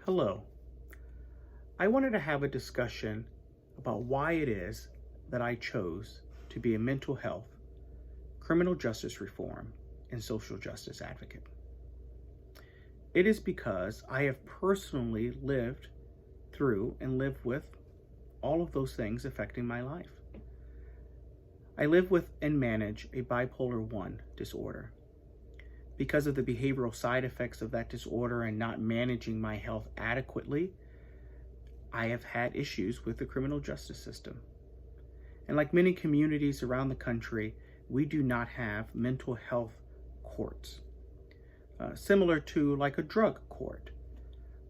Hello. I wanted to have a discussion about why it is that I chose to be a mental health, criminal justice reform, and social justice advocate. It is because I have personally lived through and lived with all of those things affecting my life. I live with and manage a bipolar 1 disorder. Because of the behavioral side effects of that disorder and not managing my health adequately, I have had issues with the criminal justice system. And like many communities around the country, we do not have mental health courts, similar to like a drug court,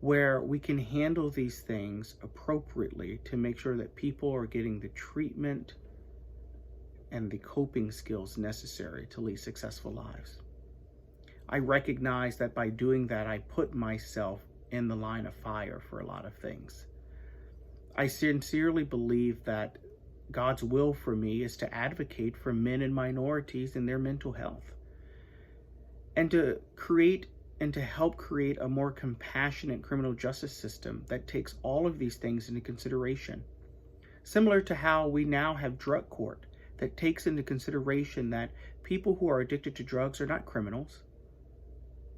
where we can handle these things appropriately to make sure that people are getting the treatment and the coping skills necessary to lead successful lives. I recognize that by doing that, I put myself in the line of fire for a lot of things. I sincerely believe that God's will for me is to advocate for men and minorities in their mental health, and to create and to help create a more compassionate criminal justice system that takes all of these things into consideration. Similar to how we now have drug court that takes into consideration that people who are addicted to drugs are not criminals,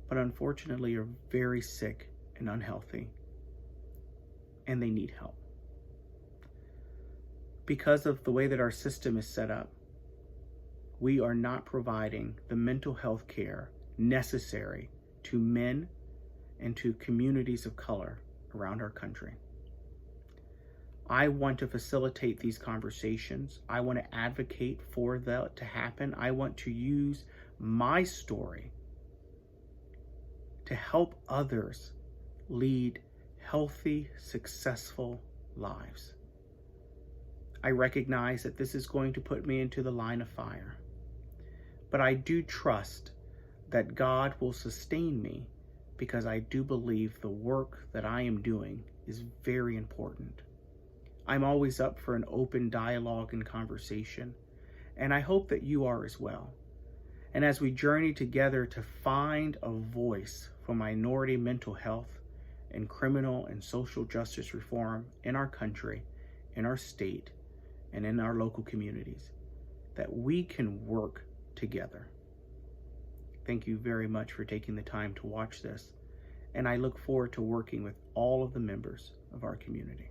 but unfortunately are very sick and unhealthy, and they need help. Because of the way that our system is set up, we are not providing the mental health care necessary to men and to communities of color around our country. I want to facilitate these conversations. I want to advocate for that to happen. I want to use my story to help others lead healthy, successful lives. I recognize that this is going to put me into the line of fire, but I do trust that God will sustain me because I do believe the work that I am doing is very important. I'm always up for an open dialogue and conversation, and I hope that you are as well. And as we journey together to find a voice for minority mental health and criminal and social justice reform in our country, in our state, and in our local communities, that we can work together. Thank you very much for taking the time to watch this, and I look forward to working with all of the members of our community.